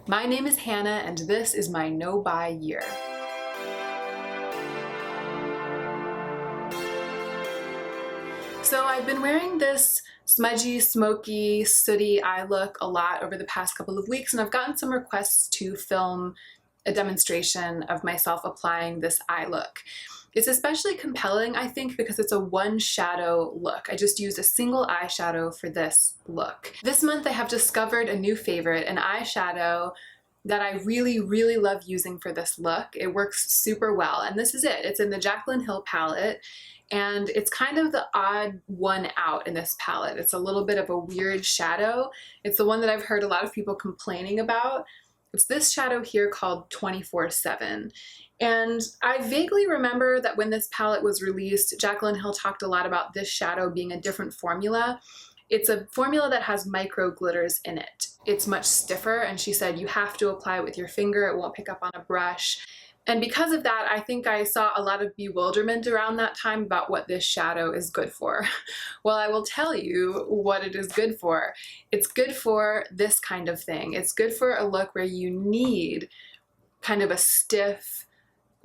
My name is Hannah and this is my no-buy year. So I've been wearing this smudgy, smoky, sooty eye look a lot over the past couple of weeks, and I've gotten some requests to film a demonstration of myself applying this eye look. It's especially compelling, I think, because it's a one shadow look. I just used a single eyeshadow for this look. This month I have discovered a new favorite, an eyeshadow that I really, really love using for this look. It works super well, and this is it. It's in the Jaclyn Hill palette, and it's kind of the odd one out in this palette. It's a little bit of a weird shadow. It's the one that I've heard a lot of people complaining about. It's this shadow here called 24/7. And I vaguely remember that when this palette was released, Jaclyn Hill talked a lot about this shadow being a different formula. It's a formula that has micro glitters in it. It's much stiffer, and she said you have to apply it with your finger, it won't pick up on a brush. And because of that, I think I saw a lot of bewilderment around that time about what this shadow is good for. Well, I will tell you what it is good for. It's good for this kind of thing. It's good for a look where you need kind of a stiff,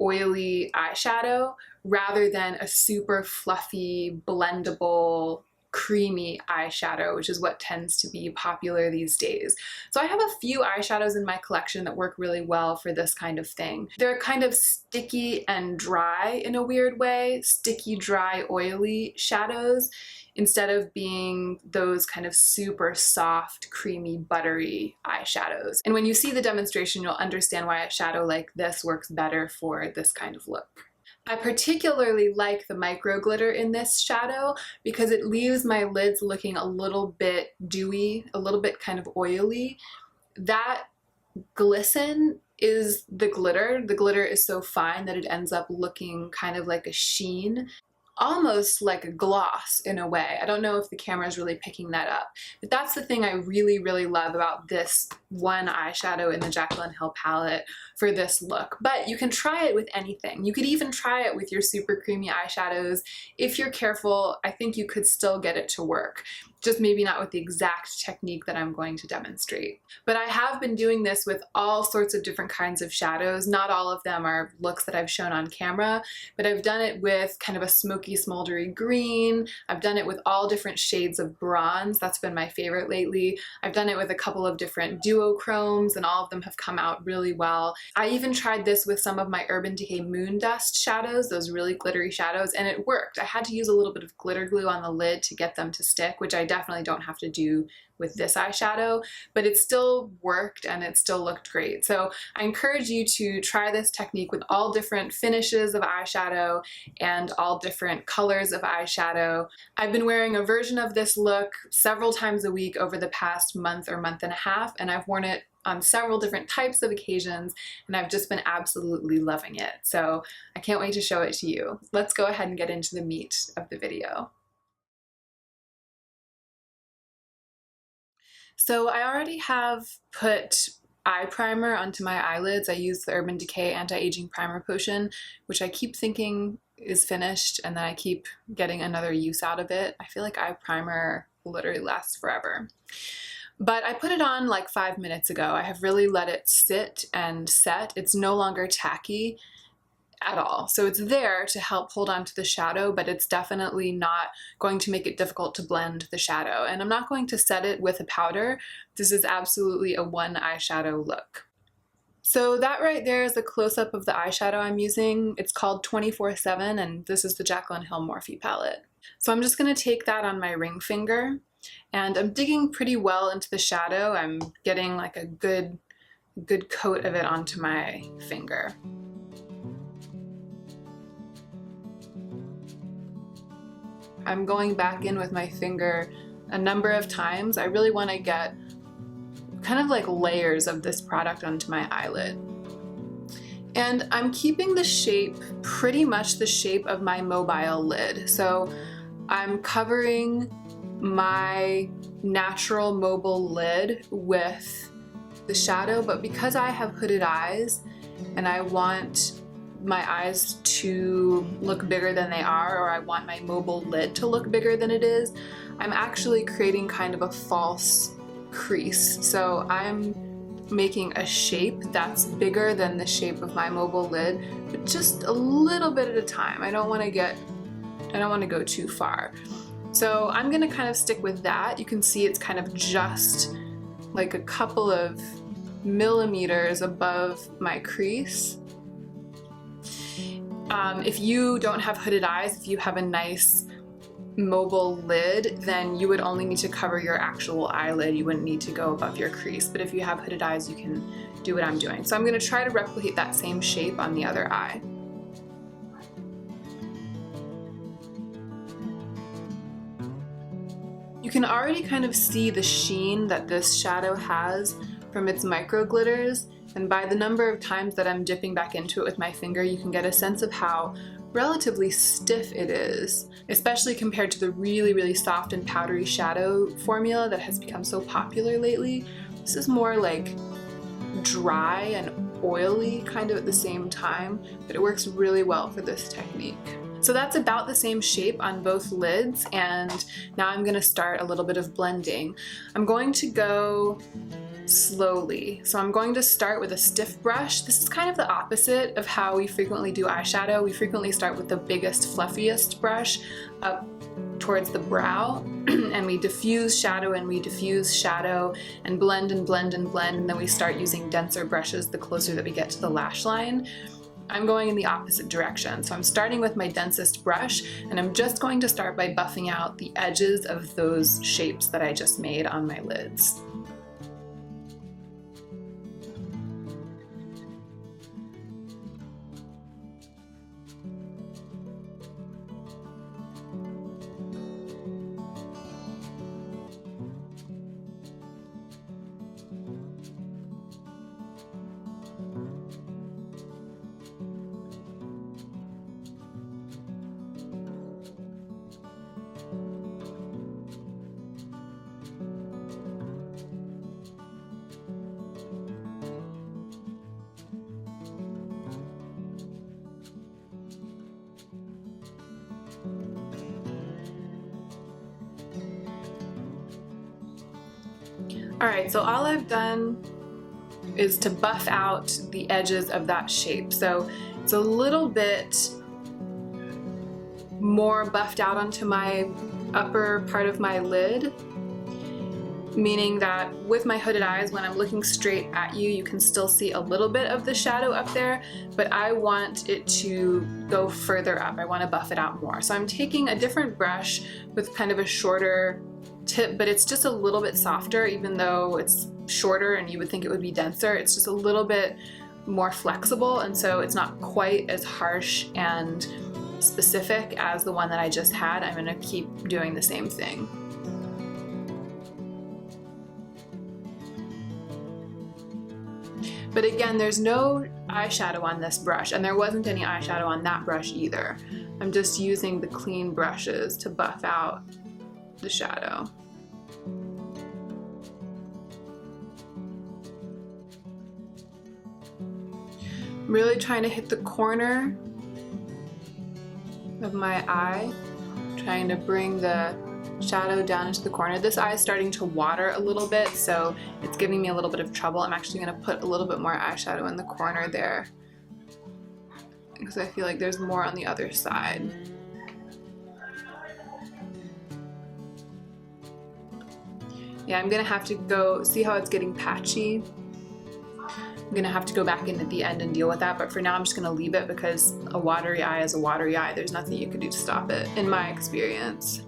oily eyeshadow rather than a super fluffy, blendable, creamy eyeshadow, which is what tends to be popular these days. So I have a few eyeshadows in my collection that work really well for this kind of thing. They're kind of sticky and dry in a weird way, sticky, dry, oily shadows, instead of being those kind of super soft, creamy, buttery eyeshadows. And when you see the demonstration, you'll understand why a shadow like this works better for this kind of look. I particularly like the micro glitter in this shadow because it leaves my lids looking a little bit dewy, a little bit kind of oily. That glisten is the glitter. The glitter is so fine that it ends up looking kind of like a sheen, almost like a gloss in a way. I don't know if the camera is really picking that up, but that's the thing I really, really love about this one eyeshadow in the Jaclyn Hill palette for this look. But you can try it with anything. You could even try it with your super creamy eyeshadows. If you're careful, I think you could still get it to work. Just maybe not with the exact technique that I'm going to demonstrate. But I have been doing this with all sorts of different kinds of shadows. Not all of them are looks that I've shown on camera, but I've done it with kind of a smoky, smoldery green. I've done it with all different shades of bronze. That's been my favorite lately. I've done it with a couple of different duochromes, and all of them have come out really well. I even tried this with some of my Urban Decay Moon Dust shadows, those really glittery shadows, and it worked. I had to use a little bit of glitter glue on the lid to get them to stick, which I definitely don't have to do with this eyeshadow, but it still worked and it still looked great. So I encourage you to try this technique with all different finishes of eyeshadow and all different colors of eyeshadow. I've been wearing a version of this look several times a week over the past month or month and a half, and I've worn it on several different types of occasions, and I've just been absolutely loving it. So I can't wait to show it to you. Let's go ahead and get into the meat of the video. So I already have put eye primer onto my eyelids. I used the Urban Decay Anti-Aging Primer Potion, which I keep thinking is finished, and then I keep getting another use out of it. I feel like eye primer literally lasts forever. But I put it on like 5 minutes ago. I have really let it sit and set. It's no longer tacky at all. So it's there to help hold on to the shadow, but it's definitely not going to make it difficult to blend the shadow. And I'm not going to set it with a powder. This is absolutely a one eyeshadow look. So that right there is a close-up of the eyeshadow I'm using. It's called 24/7, and this is the Jaclyn Hill Morphe palette. So I'm just going to take that on my ring finger, and I'm digging pretty well into the shadow. I'm getting like a good coat of it onto my finger. I'm going back in with my finger a number of times. I really want to get kind of like layers of this product onto my eyelid. And I'm keeping the shape pretty much the shape of my mobile lid. So I'm covering my natural mobile lid with the shadow, but because I have hooded eyes and I want my eyes to look bigger than they are, or I want my mobile lid to look bigger than it is, I'm actually creating kind of a false crease. So I'm making a shape that's bigger than the shape of my mobile lid, but just a little bit at a time. I don't want to go too far. So I'm gonna kind of stick with that. You can see it's kind of just like a couple of millimeters above my crease. If you don't have hooded eyes, if you have a nice mobile lid, then you would only need to cover your actual eyelid. You wouldn't need to go above your crease. But if you have hooded eyes, you can do what I'm doing. So I'm going to try to replicate that same shape on the other eye. You can already kind of see the sheen that this shadow has from its micro glitters, and by the number of times that I'm dipping back into it with my finger, you can get a sense of how relatively stiff it is, especially compared to the really, really soft and powdery shadow formula that has become so popular lately. This is more like dry and oily kind of at the same time, but it works really well for this technique. So that's about the same shape on both lids, and now I'm going to start a little bit of blending. I'm going to go slowly. So I'm going to start with a stiff brush. This is kind of the opposite of how we frequently do eyeshadow. We frequently start with the biggest, fluffiest brush up towards the brow, and we diffuse shadow and we diffuse shadow and blend and blend and blend, and then we start using denser brushes the closer that we get to the lash line. I'm going in the opposite direction. So I'm starting with my densest brush, and I'm just going to start by buffing out the edges of those shapes that I just made on my lids. Alright, so all I've done is to buff out the edges of that shape. So it's a little bit more buffed out onto my upper part of my lid, meaning that with my hooded eyes, when I'm looking straight at you, you can still see a little bit of the shadow up there, but I want it to go further up. I want to buff it out more. So I'm taking a different brush with kind of a shorter tip, but it's just a little bit softer, even though it's shorter and you would think it would be denser. It's just a little bit more flexible, and so it's not quite as harsh and specific as the one that I just had. I'm going to keep doing the same thing. But again, there's no eyeshadow on this brush, and there wasn't any eyeshadow on that brush either. I'm just using the clean brushes to buff out the shadow. I'm really trying to hit the corner of my eye, trying to bring the shadow down into the corner. This eye is starting to water a little bit, so it's giving me a little bit of trouble. I'm actually going to put a little bit more eyeshadow in the corner there because I feel like there's more on the other side. Yeah, I'm gonna have to go, see how it's getting patchy? I'm gonna have to go back in at the end and deal with that, but for now I'm just gonna leave it because a watery eye is a watery eye. There's nothing you can do to stop it, in my experience.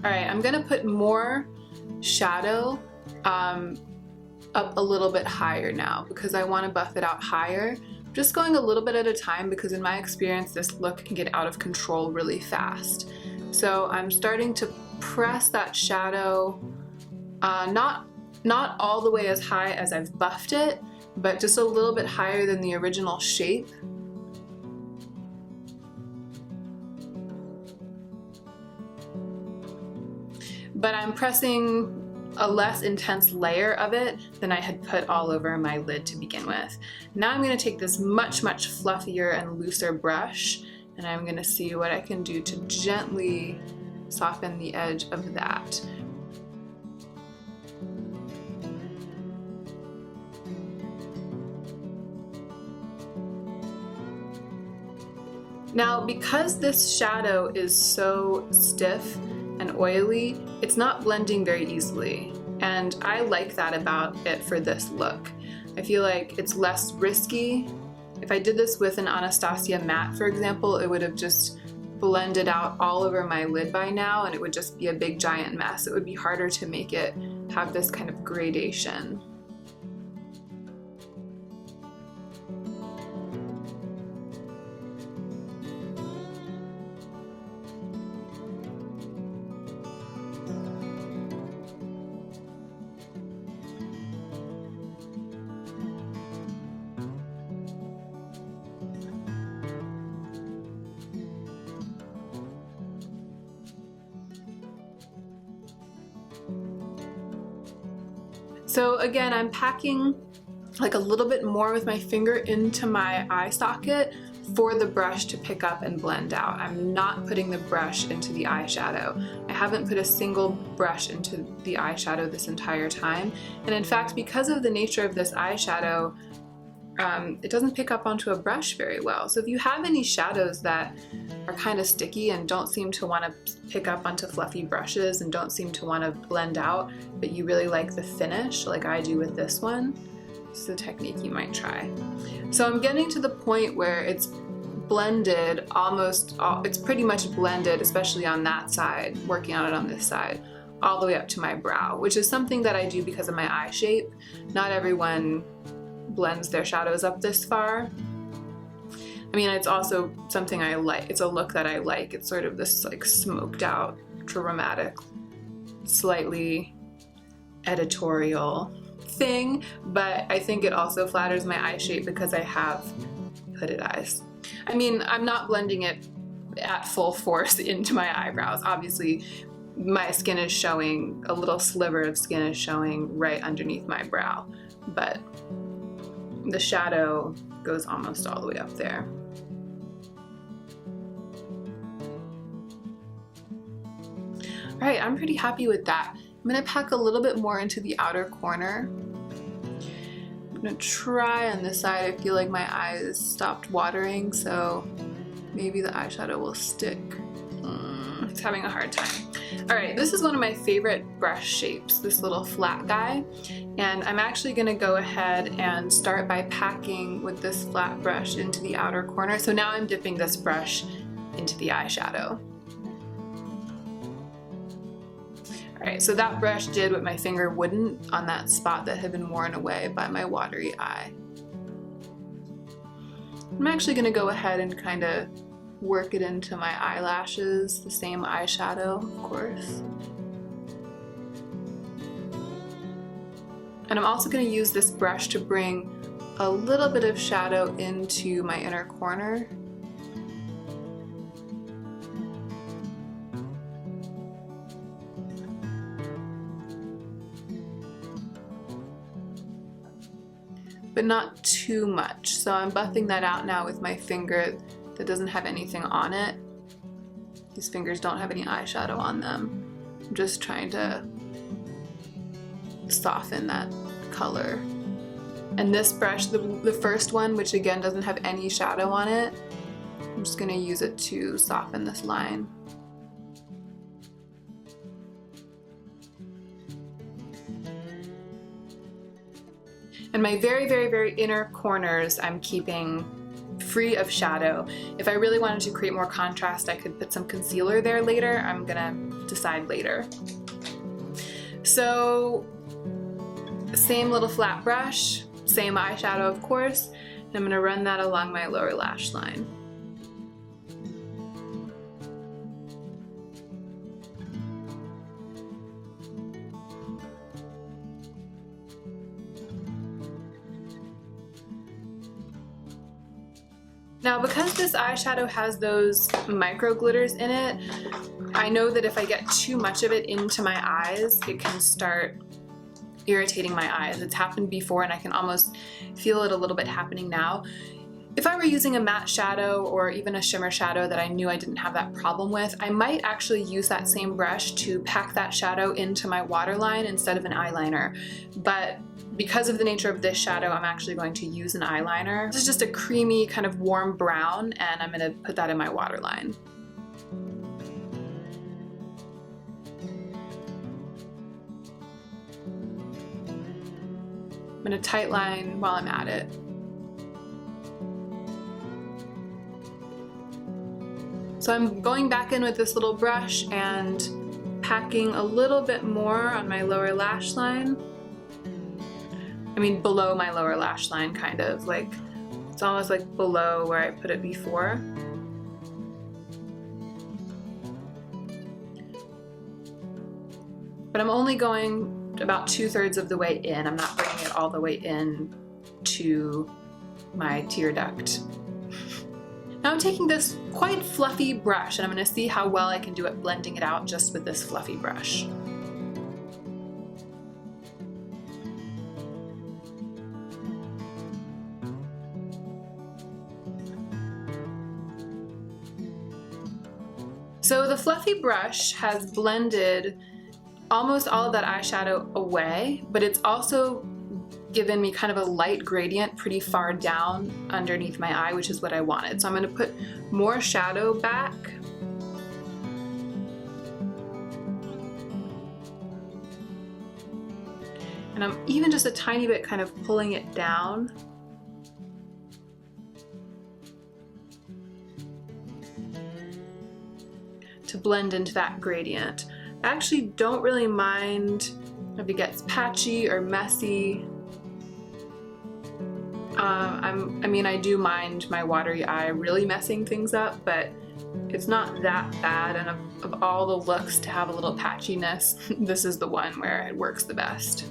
Alright, I'm gonna put more shadow up a little bit higher now because I want to buff it out higher. Just going a little bit at a time because in my experience this look can get out of control really fast. So I'm starting to press that shadow, not all the way as high as I've buffed it, but just a little bit higher than the original shape. But I'm pressing a less intense layer of it than I had put all over my lid to begin with. Now I'm going to take this much, much fluffier and looser brush, and I'm gonna see what I can do to gently soften the edge of that. Now, because this shadow is so stiff and oily, it's not blending very easily, and I like that about it for this look. I feel like it's less risky. If I did this with an Anastasia matte, for example, it would have just blended out all over my lid by now, and it would just be a big giant mess. It would be harder to make it have this kind of gradation. So again, I'm packing like a little bit more with my finger into my eye socket for the brush to pick up and blend out. I'm not putting the brush into the eyeshadow. I haven't put a single brush into the eyeshadow this entire time. And in fact, because of the nature of this eyeshadow, it doesn't pick up onto a brush very well. So if you have any shadows that are kind of sticky and don't seem to want to pick up onto fluffy brushes and don't seem to want to blend out, but you really like the finish like I do with this one, this is a technique you might try. So I'm getting to the point where it's blended it's pretty much blended, especially on that side, working on it on this side, all the way up to my brow, which is something that I do because of my eye shape. Not everyone blends their shadows up this far. I mean, it's also something I like. It's a look that I like. It's sort of this like smoked out, dramatic, slightly editorial thing, but I think it also flatters my eye shape because I have hooded eyes. I mean, I'm not blending it at full force into my eyebrows. Obviously, my skin is showing, a little sliver of skin is showing right underneath my brow, but the shadow goes almost all the way up there. All right, I'm pretty happy with that. I'm gonna pack a little bit more into the outer corner. I'm gonna try on this side. I feel like my eyes stopped watering, so maybe the eyeshadow will stick. It's having a hard time. All right, this is one of my favorite brush shapes, this little flat guy. And I'm actually gonna go ahead and start by packing with this flat brush into the outer corner. So now I'm dipping this brush into the eyeshadow. All right, so that brush did what my finger wouldn't on that spot that had been worn away by my watery eye. I'm actually gonna go ahead and kind of work it into my eyelashes, the same eyeshadow, of course. And I'm also going to use this brush to bring a little bit of shadow into my inner corner. But not too much. So I'm buffing that out now with my finger that doesn't have anything on it. These fingers don't have any eyeshadow on them. I'm just trying to soften that color. And this brush, the first one, which again doesn't have any shadow on it, I'm just gonna use it to soften this line. And my very, very, very inner corners I'm keeping free of shadow. If I really wanted to create more contrast, I could put some concealer there later. I'm gonna decide later. So, same little flat brush, same eyeshadow of course, and I'm gonna run that along my lower lash line. Now, because this eyeshadow has those micro glitters in it, I know that if I get too much of it into my eyes, it can start irritating my eyes. It's happened before and I can almost feel it a little bit happening now. If I were using a matte shadow or even a shimmer shadow that I knew I didn't have that problem with, I might actually use that same brush to pack that shadow into my waterline instead of an eyeliner. But because of the nature of this shadow, I'm actually going to use an eyeliner. This is just a creamy kind of warm brown, and I'm going to put that in my waterline. I'm going to tightline while I'm at it. So I'm going back in with this little brush and packing a little bit more on my lower lash line. I mean below my lower lash line, kind of. Like, it's almost like below where I put it before. But I'm only going about 2/3 of the way in. I'm not bringing it all the way in to my tear duct. Now I'm taking this quite fluffy brush and I'm going to see how well I can do at blending it out just with this fluffy brush. So the fluffy brush has blended almost all of that eyeshadow away, but it's also given me kind of a light gradient pretty far down underneath my eye, which is what I wanted. So I'm going to put more shadow back. And I'm even just a tiny bit kind of pulling it down. To blend into that gradient. I actually don't really mind if it gets patchy or messy. I mean, I do mind my watery eye really messing things up, but it's not that bad, and of all the looks to have a little patchiness, this is the one where it works the best.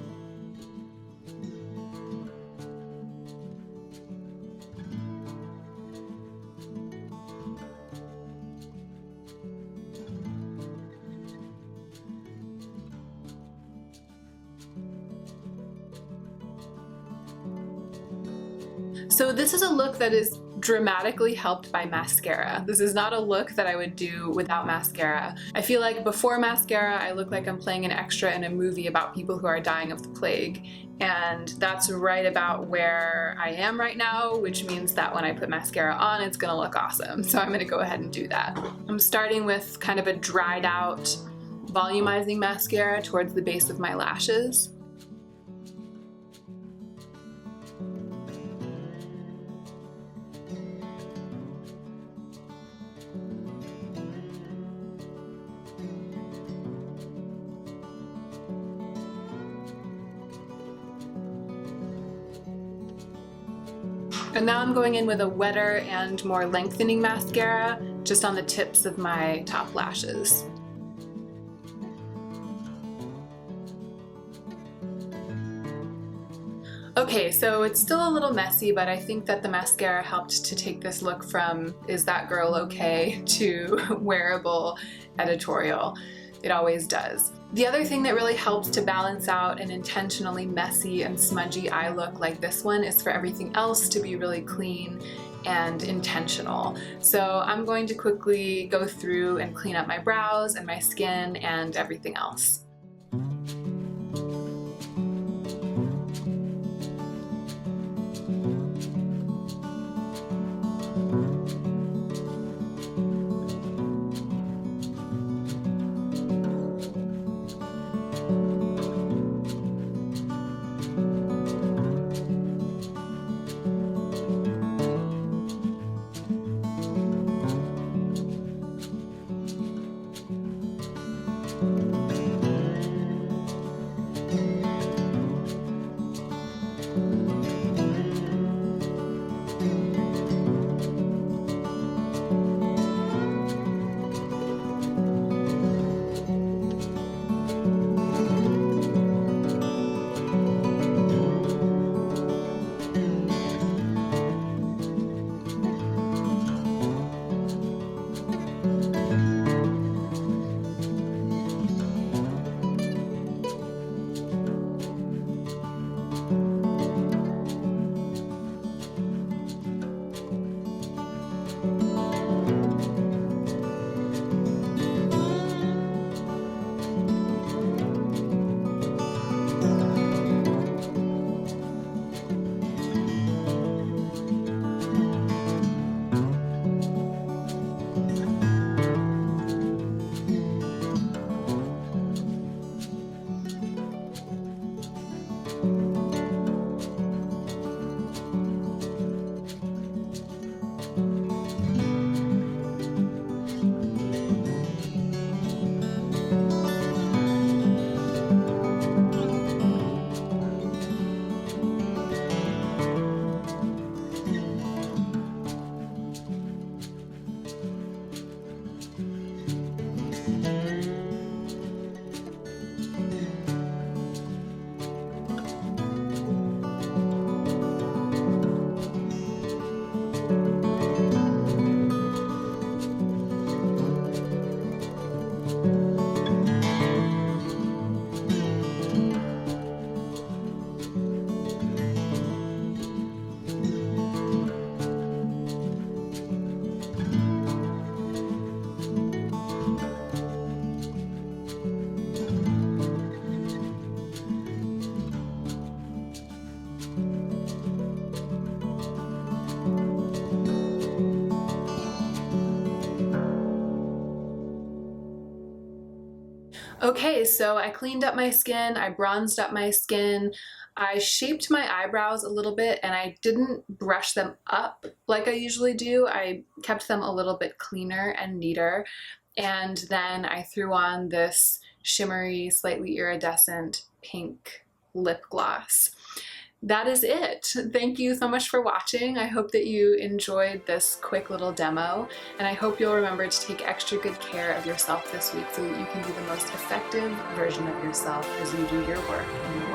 So this is a look that is dramatically helped by mascara. This is not a look that I would do without mascara. I feel like before mascara, I look like I'm playing an extra in a movie about people who are dying of the plague. And that's right about where I am right now, which means that when I put mascara on, it's gonna look awesome. So I'm gonna go ahead and do that. I'm starting with kind of a dried out volumizing mascara towards the base of my lashes. And now I'm going in with a wetter and more lengthening mascara just on the tips of my top lashes. Okay, so it's still a little messy, but I think that the mascara helped to take this look from "is that girl okay" to wearable editorial. It always does. The other thing that really helps to balance out an intentionally messy and smudgy eye look like this one is for everything else to be really clean and intentional. So I'm going to quickly go through and clean up my brows and my skin and everything else. Okay, so I cleaned up my skin, I bronzed up my skin, I shaped my eyebrows a little bit, and I didn't brush them up like I usually do. I kept them a little bit cleaner and neater. And then I threw on this shimmery, slightly iridescent pink lip gloss. That is it. Thank you so much for watching. I hope that you enjoyed this quick little demo, and I hope you'll remember to take extra good care of yourself this week so that you can be the most effective version of yourself as you do your work in the